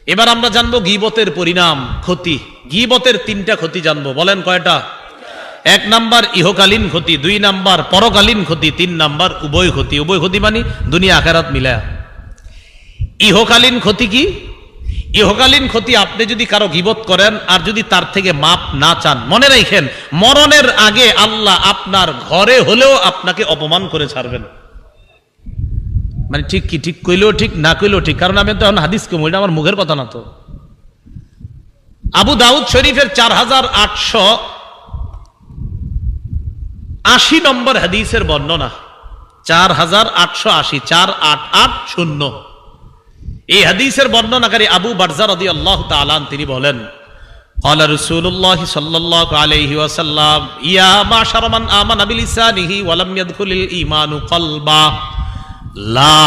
এবার আমরা জানবো গীবতের পরিণাম, ক্ষতি। গীবতের তিনটা ক্ষতি জানবো, বলেন কয়টা? 1 নাম্বার ইহকালীন ক্ষতি, 2 নাম্বার পরকালীন ক্ষতি, 3 নাম্বার উভয় ক্ষতি। উভয় ক্ষতি মানে দুনিয়া আখিরাত মিলায়া। ইহকালীন ক্ষতি কি? ইহকালীন ক্ষতি, আপনি যদি কারো গীবত করেন আর যদি তার থেকে মাপ না চান, মনে রাখেন মরণের আগে আল্লাহ আপনার ঘরে হলেও আপনাকে অপমান করে ছাড়বেন। মানে ঠিক কি? ঠিক কইলেও ঠিক, না কইলেও ঠিক, কারণ আমি তো এখন হাদিস কম, এটা আমার মুখের কথা না তো। আবু দাউদ শরীফের 4880 নম্বর হাদিসের বর্ণনা, 4880, 4880। এই হাদিসের বর্ণনাকারী আবু বারজা রাদিয়াল্লাহু তাআলা তিনি বলেন, قال رسول الله صلى الله عليه وسلم يا معشر من آمن بلسانه ولم يدخل الإيمان قلبا لا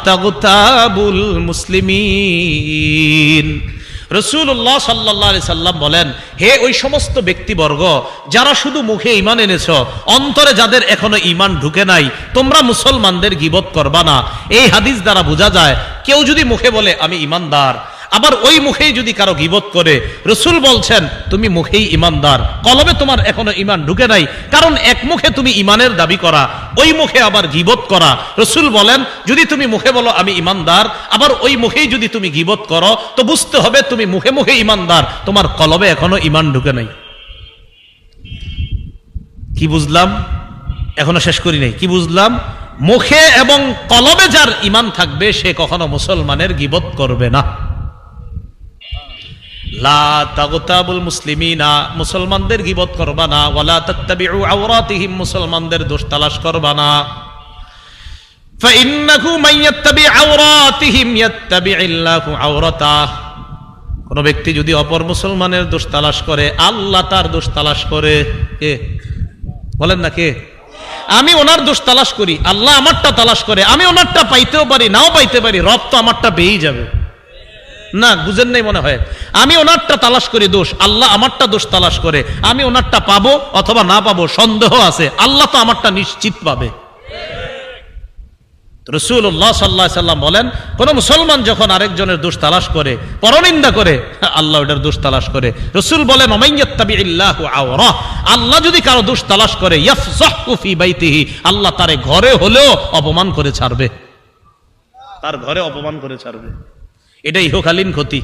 تغتابوا المسلمين। রাসূলুল্লাহ সাল্লাল্লাহু আলাইহি সাল্লাম বলেন, হে ওই সমস্ত ব্যক্তিবর্গ যারা শুধু মুখে ঈমান এনেছো, অন্তরে যাদের এখনো ঈমান ঢুকে নাই, তোমরা মুসলমানদের গীবত করবা না। এই হাদিস দ্বারা বোঝা যায় কেউ যদি মুখে বলে আমি ঈমানদার, আবার ওই মুখেই যদি কারো গীবত করে, রাসূল বলছেন তুমি মুখেই ঈমানদার, কলবে তোমার এখনো ঈমান ঢুকে নাই। কারণ এক মুখে তুমি ঈমানের দাবি করা, ওই মুখে আবার গীবত করা। রাসূল বলেন যদি তুমি মুখে বলো আমি ঈমানদার, আবার ওই মুখেই যদি তুমি গীবত করো, তো বুঝতে হবে তুমি মুখে মুখে ঈমানদার, তোমার কলবে এখনো ঈমান ঢুকে নাই। কি বুঝলাম? এখনো শেষ করি নাই। কি বুঝলাম? মুখে এবং কলবে যার ঈমান থাকবে সে কখনো মুসলমানের গীবত করবে না। লা তাগতাবুল মুসলিমিনা, মুসলমানদের গীবত করবা না। ওয়ালা তাত্তাবিউ আওরাতিহিম, মুসলমানদের দোষ তালাশ করবা না। ফাইন্নাহু মান ইয়াত্তাবি আওরাতিহিম ইয়াত্তাবিউল্লাহু আওরাতাহ, কোন ব্যক্তি যদি অপর মুসলমানের দোষ তালাশ করে, আল্লাহ তার দোষ তালাশ করে। কে বলেন না? কে? আমি ওনার দোষ তালাশ করি, আল্লাহ আমারটা তালাশ করে। আমি ওনারটা পাইতেও পারি, নাও পাইতে পারি, রব তো আমারটা পেয়েই যাবে না। বুঝেন নাই মনে হয়? আমি ওনারটা তালাশ করি দোষ, আল্লাহ আমারটা দোষ তালাশ করে। আমি ওনারটা পাবো অথবা না পাবো সন্দেহ আছে, আল্লাহ তো আমারটা নিশ্চিত পাবে। রাসূলুল্লাহ সাল্লাল্লাহু আলাইহি সাল্লাম বলেন, কোন মুসলমান যখন আরেকজনের দোষ তালাশ করে, পরনিন্দা করে, আল্লাহ ওটার দোষ তালাশ করে। রাসূল বলেন মাইয়াত্তাবিল্লাহু আওরা, আল্লাহ যদি কারো দোষ তালাশ করে, ইয়াফযাহু ফি বাইতিহি, আল্লাহ তারে ঘরে হলেও অপমান করে ছাড়বে, তার ঘরে অপমান করে ছাড়বে। এটা ইহকালীন ক্ষতি।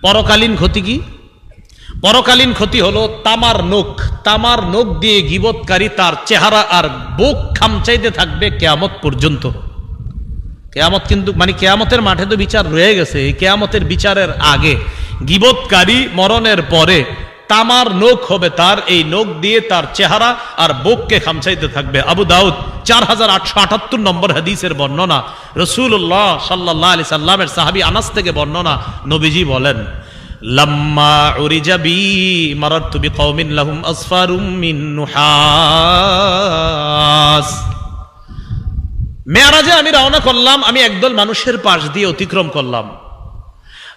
পরকালীন ক্ষতি কি? পরকালীন ক্ষতি হলো তামার নখ। তামার নখ দিয়ে গীবতকারী তার চেহারা আর বুক খামচাইতে থাকবে কিয়ামত পর্যন্ত। কিয়ামত কিন্তু মানে কিয়ামতের মাঠে তো বিচার রয়ে গেছে, এই কিয়ামতের বিচারের আগে গীবতকারী মরণের পরে তামার নখ হবে তার, এই নখ দিয়ে তার চেহারা আর বুককে খামচাইতে থাকবে। আবু দাউদ 4878 নম্বর হাদিসের বর্ণনা, রাসূলুল্লাহ সাল্লাল্লাহু আলাইহি সাল্লামের সাহাবী আনাস থেকে বর্ণনা, নবীজি বলেন, লাম্মা উরিজা বি মারারতু বিকওমিন লাহুম আসফারুম মিন নুহাস। মেরাজে আমি রওনা করলাম, আমি একদল মানুষের পাশ দিয়ে অতিক্রম করলাম।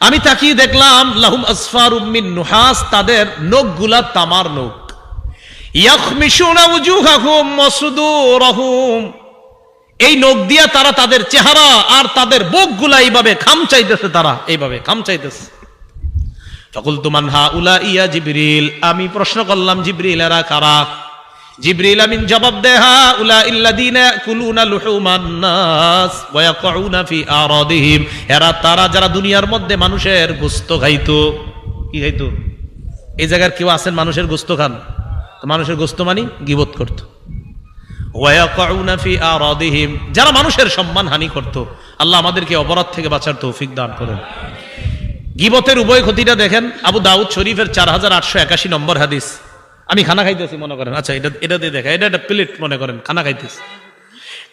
আমি তাকিয়ে দেখলাম লাহুম আসফারুম মিন নুহাস, তাদের নখগুলা তামার নখ। ইয়াখমিশুনা উজুহাহুম ওয়া সুদুরহুম, এই নখ দিয়া তারা তাদের চেহারা আর তাদের বুকগুলা এইভাবে খামচাইতেছে, তারা এইভাবে খামচাইতেছে। ফাকুলতু মান হাউলা ইয়া জিবরিল, আমি প্রশ্ন করলাম জিবরিল এরা কারা? জিবরিল আমিন জবাব দেয়, হাউলা ইল্লাযিনা ইয়াকুলুনা লুহুমান নাস ওয়া ইয়াকুনা ফি আরাদিহিম, এরা তারা যারা দুনিয়ার মধ্যে মানুষের গোশত খাইতো। কি খাইতো? এই জায়গার কেউ আছেন মানুষের গোশত খান? তো মানুষের গোশত মানে গীবত করত। ওয়া ইয়াকুনা ফি আরাদিহিম, যারা মানুষের সম্মান হানি করত। আল্লাহ আমাদেরকে অপরাধ থেকে বাঁচার তৌফিক দান করেন। গীবতের উভয় ক্ষতিটা দেখেন, আবু দাউদ শরীফের 4881 নম্বর হাদিস। আমি খানা খাইতেছি মনে করেন, আচ্ছা এটা দিয়ে দেখা, এটা একটা প্লেট মনে করেন, খানা খাইতেছি।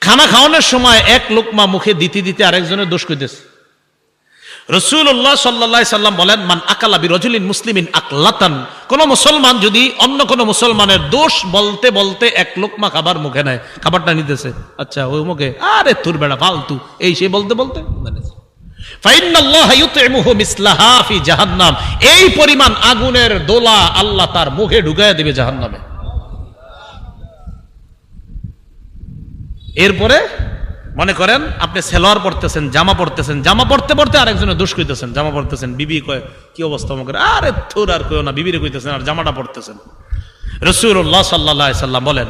খানা খাওয়ানোর সময় এক লোকমা মুখে দিতে দিতে আরেকজনের দোষ কইতেছে। রাসূলুল্লাহ সাল্লাল্লাহু আলাইহি সাল্লাম বলেন, মান আকালা বিরাজুলিন মুসলিমিন আকলাতান, কোন মুসলমান যদি অন্য কোন মুসলমানের দোষ বলতে বলতে এক লোকমা খাবার মুখে নেয়, খাবারটা নিতেছে, আচ্ছা ওই মুখে আরে তোর বেড়া ফালতু, এই সে বলতে বলতে ফাইন্নাল্লাহা ইউতইমুহু মিসলাহা ফি জাহান্নাম, এই পরিমাণ আগুনের দোলা আল্লাহ তার মুখে ঢুকায়া দিবে জাহান্নামে। এরপরে মনে করেন আপনি সেলোয়ার পড়তেছেন, জামা পড়তেছেন, জামা পড়তে পড়তে আরেকজনে দোষ কইতেছেন, জামা পড়তেছেন, বিবি কয় কি অবস্থা মনে করে, আরে থুর আর কইও না, বিবিরে কইতেছেন আর জামাটা পড়তেছেন। রাসূলুল্লাহ সাল্লাল্লাহু আলাইহি সাল্লাম বলেন,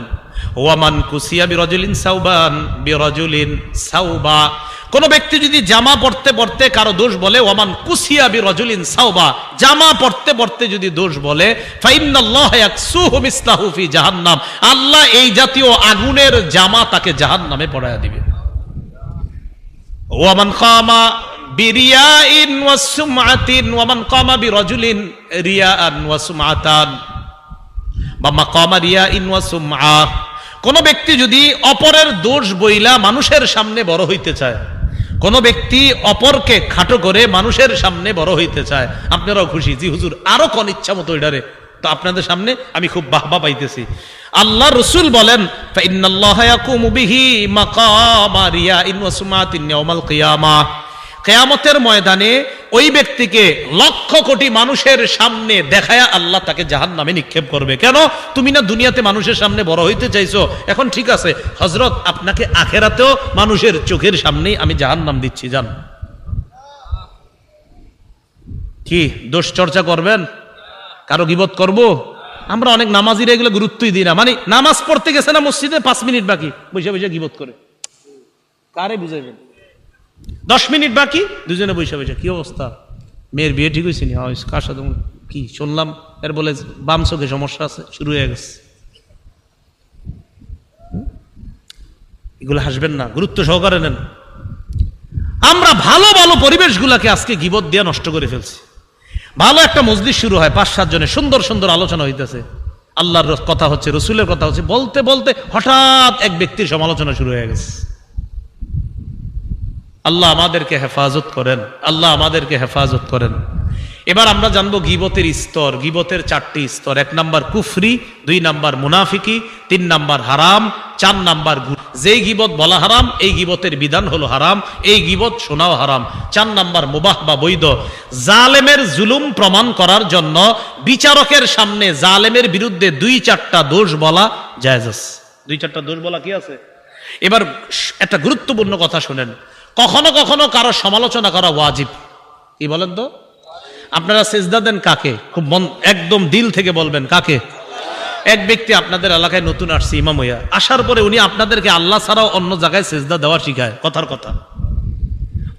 ওয়ামান কুসিয়া বিরাজুলিন সাওবান বিরাজুলিন সাওবা, কোন ব্যক্তি যদি জামা পড়তে পড়তে কারো দোষ বলে, ওয়ামান কুসিয়া বিরাজুলিন সাওবা, জামা পড়তে পড়তে যদি দোষ বলে, ফাইন্নাল্লাহা ইয়াকসুহু মিসলাহু ফি জাহান্নাম, আল্লাহ এই জাতীয় আগুনের জামা তাকে জাহান্নামে পরায়া দিবে। ওয়ামান কামা বিরিয়াইন ওয়া সুমআতিন, ওয়ামান কামা বিরাজুলিন রিয়াআন ওয়া সুমআতান বা মাকামা রিয়াইন ওয়া সুমআ, কোন ব্যক্তি যদি অপরের দোষ বইলা মানুষের সামনে বড় হইতে চায়, কোন ব্যক্তি অপরকে খাটো করে মানুষের সামনে বড় হইতে চায়, আপনারাও খুশি, জি হুজুর আরো কোন ইচ্ছা মতো এটারে, তো আপনাদের সামনে আমি খুব বাহবা পাইতেছি। আল্লাহ রসুল বলেন, ফাইন্নাল্লাহা ইয়াকুমু বিহি মাকামা রিয়াইন ওয়া সুমআতিন ইয়াউমাল কিয়ামাহ, কিয়ামতের ময়দানে ওই ব্যক্তিকে লক্ষ কোটি মানুষের সামনে দেখায়া আল্লাহ তাকে জাহান্নামে নিক্ষেপ করবে। কেন? তুমি না দুনিয়াতে মানুষের সামনে বড় হইতে চাইছো, এখন ঠিক আছে হযরত, আপনাকে আখেরাতেও মানুষের চোখের সামনেই আমি জাহান্নাম দিচ্ছি, জান। কি দোষ চর্চা করবেন? কারো গীবত করব? আমরা অনেক নামাজিরা এগুলো গুরুত্বই দিই না, মানে নামাজ পড়তে গেছে না মসজিদে, 5 মিনিট বাকি বসে বসে গীবত করে, কারে বুঝাইবেন? 10 মিনিট বাকি দুজনে বসে বসে, কি অবস্থা, মেয়ের বিয়ে ঠিক হয়েছে নি, কার সাথে কি শুনলাম, এর বলে বাম চোখে সমস্যা আছে, শুরু হয়ে গেছে। এগুলো হাসবেন না, গুরুত্ব সহকারে নেন। আমরা ভালো ভালো পরিবেশগুলাকে আজকে গীবত দিয়ে নষ্ট করে ফেলছি। ভালো একটা মজলিস শুরু হয়, 5-7 জনের সুন্দর সুন্দর আলোচনা হইতেছে, আল্লাহর কথা হচ্ছে, রসুলের কথা হচ্ছে, বলতে বলতে হঠাৎ এক ব্যক্তির সমালোচনা শুরু হয়ে গেছে। আল্লাহ আমাদেরকে হেফাজত করেন, আল্লাহ আমাদেরকে হেফাজত করেন। এবার আমরা জানবো গীবতের স্তর, গীবতের 4টি স্তর। 1 নাম্বার কুফরি, 2 নাম্বার মুনাফিকি, 3 নাম্বার হারাম, 4 নাম্বার যেই গীবত বলা হারাম এই গীবতের বিধান হলো হারাম, এই গীবত শোনাও হারাম। 4 নাম্বার মুবাহ বা বৈধ। জালেমের জুলুম প্রমাণ করার জন্য বিচারকের সামনে জালেমের বিরুদ্ধে 2-4টা দোষ বলা জায়েজ আছে। 2-4টা দোষ বলা কি আছে? এবার একটা গুরুত্বপূর্ণ কথা শুনেন, কখনো কখনো কারো সমালোচনা করা ওয়াজিব। কি বলেন তো? আপনারা সেজদা দেন কাকে? খুব মন একদম দিল থেকে বলবেন কাকে? এক ব্যক্তি আপনাদের এলাকায় নতুন আসছে, ইমাম হইয়া আসার পরে উনি আপনাদেরকে আল্লাহ ছাড়াও অন্য জায়গায় সেজদা দেওয়া শিখায়, কথার কথা।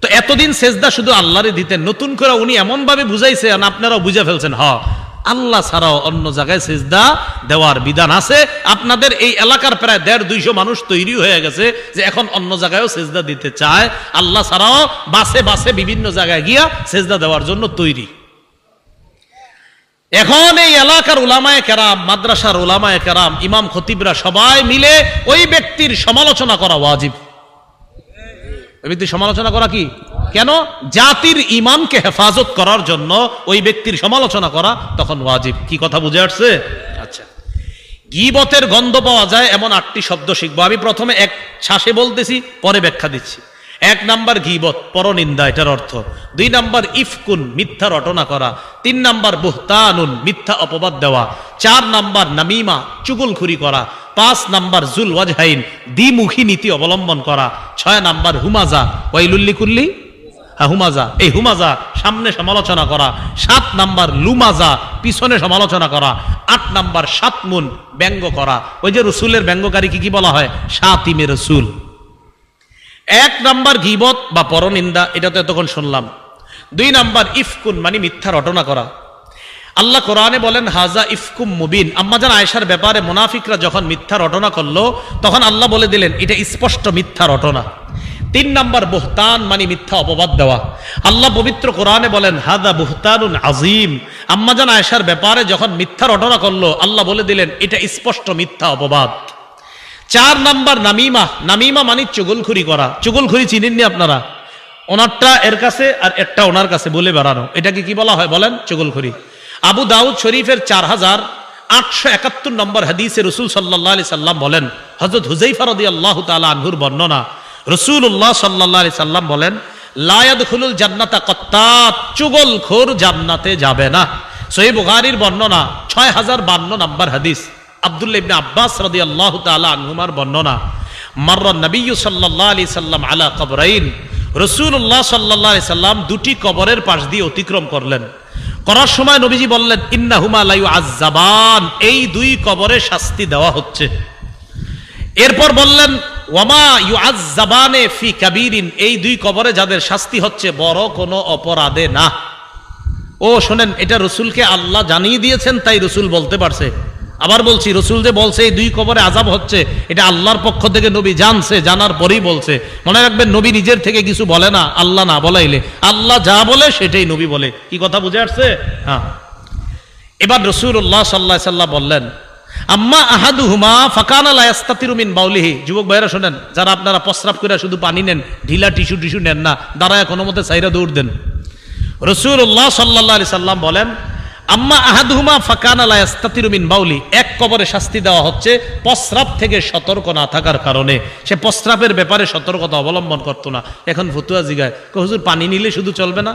তো এতদিন সেজদা শুধু আল্লাহরে দিতেন, নতুন করে উনি এমন ভাবে বুঝাইছে আপনারাও বুঝে ফেলছেন, আল্লাহ ছাড়াও অন্য জায়গায় সেজদা দেওয়ার বিধান আছে। আপনাদের এই এলাকার প্রায় 150-200 মানুষ তৈরি হয়ে গেছে যে এখন অন্য জায়গায়ও সেজদা দিতে চায়, আল্লাহ ছাড়াও বাসে বাসে বিভিন্ন জায়গায় গিয়া সেজদা দেওয়ার জন্য তৈরি। এখন এই এলাকার উলামায়ে কেরাম, মাদ্রাসার উলামায়ে কেরাম, ইমাম খতিবরা সবাই মিলে ওই ব্যক্তির সমালোচনা করা ওয়াজিব। ওই ব্যক্তির সমালোচনা করা কি? কেন? জাতির ইমানকে হেফাজত করার জন্য ওই ব্যক্তির সমালোচনা করা তখন ওয়াজিব। কি কথা বুঝে আসছে? আচ্ছা, গীবতের গন্ধ পাওয়া যায় এমন 8টি শব্দ শিখবো। আমি প্রথমে এক শ্বাসে বলতেছি, পরে ব্যাখ্যা দিচ্ছি। 1 নাম্বার গীবত, পরনিন্দা, এটার অর্থ। 2 নাম্বার ইফকুন, মিথ্যা রটনা করা। 3 নাম্বার বুহতানুন, মিথ্যা অপবাদ দেওয়া। 4 নাম্বার নামিমা, চুগলখুরি করা। 5 নাম্বার জুল ওয়াজহাইন, দ্বিমুখী নীতি অবলম্বন করা। 6 নাম্বার হুমাজা, ওয়াইলুল লিকুল্লি হুমাজা, এই হুমাজা সামনে সমালোচনা করা। 7 নাম্বার লুমাজা, পিছনে সমালোচনা করা। 8 নাম্বার শাতমুন, ব্যঙ্গ করা। ওই যে রসুলের ব্যঙ্গকারী কি বলা হয়? শাতিমে রসুল। 1 নাম্বার গীবত বা পরনিন্দা, এটা তো এতক্ষণ শুনলাম। 2 নাম্বার ইফকুন, মানে মিথ্যা রটনা করা। আল্লাহ কোরআনে বলেন হাজা ইফকুম মুবিন। আম্মাজান আয়েশার ব্যাপারে মুনাফিকরা যখন মিথ্যা রটনা করলো তখন আল্লাহ বলে দিলেন এটা স্পষ্ট মিথ্যা রটনা। 3 নাম্বার বুহতান, মানে মিথ্যা অপবাদ দেওয়া। আল্লাহ পবিত্র কোরআনে বলেন হাদা বুহতানুন আজিম। আম্মাজান আয়েশার ব্যাপারে যখন মিথ্যা রটনা করলো আল্লাহ বলে দিলেন এটা স্পষ্ট মিথ্যা অপবাদ। 4 নাম্বার নামিমা, নামিমা মানে চুগলখুরি করা। চুগলখুরি চিনেননি আপনারা? ওনারটা এর কাছে আর একটা ওনার কাছে বলে বেড়ানো, এটাকে কি বলা হয় বলেন? চুগলখুরি। আবু দাউদ শরীফের 4871 নম্বর হাদিসে রাসূল সাল্লাল্লাহু আলাইহি সাল্লাম বলেন, হযরত হুযায়ফা রাদিয়াল্লাহু তাআলা আনহুর বর্ণনা, রাসূলুল্লাহ সাল্লাল্লাহু আলাইহি সাল্লাম বলেন লা ইয়াদখুলুল জান্নাতা কাত্তাত, চুগলখোর জান্নাতে যাবে না। সহিহ বুখারীর বর্ণনা 6052 নম্বর হাদিস, আব্দুল্লাহ ইবনে আব্বাস রাদিয়াল্লাহু তাআলা আনহুমার বর্ণনা। মাররা নবী সাল্লাল্লাহু আলাইহি সাল্লাম আলা কবরাইন, রাসূলুল্লাহ সাল্লাল্লাহু আলাইহি সাল্লাম দুটি কবরের পাশ দিয়ে অতিক্রম করলেন। করার সময় নবীজি বললেন, ইন্নাহুমা লা ইউআজ্জাবান, এই দুই কবরে শাস্তি দেওয়া হচ্ছে। এরপর বললেন, ওয়ামা ইউআজ্জাবানে ফি কাবীরিন, এই দুই কবরে যাদের শাস্তি হচ্ছে বড় কোনো অপরাধে না। ও শোনেন, এটা রসুলকে আল্লাহ জানিয়ে দিয়েছেন, তাই রসুল বলতে পারছে। আবার বলছি, রসুল যে বলছে এই দুই কবরে আযাব হচ্ছে, এটা আল্লাহর পক্ষ থেকে নবী জানছে, জানার পরেই বলছে। মনে রাখবেন, নবী নিজের থেকে কিছু বলে না, আল্লাহ না বলাইলে। আল্লাহ যা বলে সেটাই নবী বলে। কি কথা বুঝে আসছে? হ্যাঁ। এবার রাসূলুল্লাহ সাল্লাল্লাহু আলাইহি সাল্লাম বললেন, আম্মা আহাদুহুমা ফাকানা লা ইস্তাতিরু মিন বাউলিহি। যুবক ভাইরা শোনেন, যারা আপনারা প্রস্রাব করে শুধু পানি নেন, ঢিলা টিস্যু নেন না, দাঁড়ায় কোনো মতে সাইরা দৌড় দেন। রাসূলুল্লাহ সাল্লাল্লাহু আলাইহি সাল্লাম বলেন, আম্মা আহাদুহুমা ফাকানা লা ইস্তাতিরু মিন বাউলি, এক কবরে শাস্তি দেওয়া হচ্ছে প্রস্রাব থেকে সতর্ক না থাকার কারণে। সে প্রস্রাবের ব্যাপারে সতর্কতা অবলম্বন করতো না। এখন ফতুয়া জিগায়, হুজুর পানি নিলে শুধু চলবে না?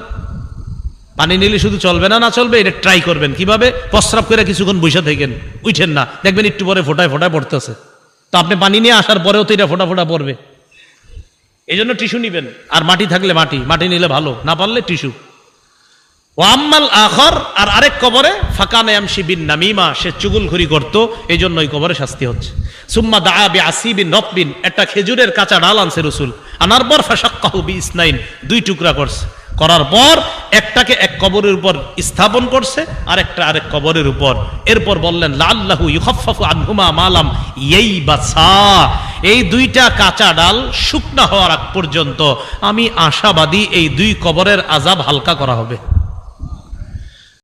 পানি নিলে শুধু চলবে না? না চলবে, এটা ট্রাই করবেন। কিভাবে? প্রস্রাব করে কিছুক্ষণ বসে থাকেন, উঠেন না, দেখবেন একটু পরে ফোটায় ফোটায় পড়তেছে। তো আপনি পানি নিয়ে আসার পরেও তো এটা ফোটা ফোটা পড়বে। এই জন্য টিস্যু নিবেন, আর মাটি থাকলে মাটি নিলে ভালো, না পারলে টিস্যু। ওয়াম্মাল আখর, আর আরেক কবরে ফাকানা ইয়ামশি বিন নামিমা, সে চুগলখড়ি করত, এই জন্য ওই কবরে শাস্তি হচ্ছে। সুম্মা দাআ বিআসিবিন নতবিন, একটা খেজুরের কাঁচা ডাল আনছে রাসূল, আনার পর ফাশাক্কাহু বিইসনাইন, দুই টুকরা করছে। করার পর একটাকে এক কবরের উপর স্থাপন করছে, আর একটা আরেক কবরের উপর। এরপর বললেন, লাআল্লাহু ইউখাফফাফু আনহুমা মালাম ইয়াইবাসা, এই দুইটা কাঁচা ডাল শুকনা হওয়ার আগ পর্যন্ত আমি আশাবাদী এই দুই কবরের আযাব হালকা করা হবে।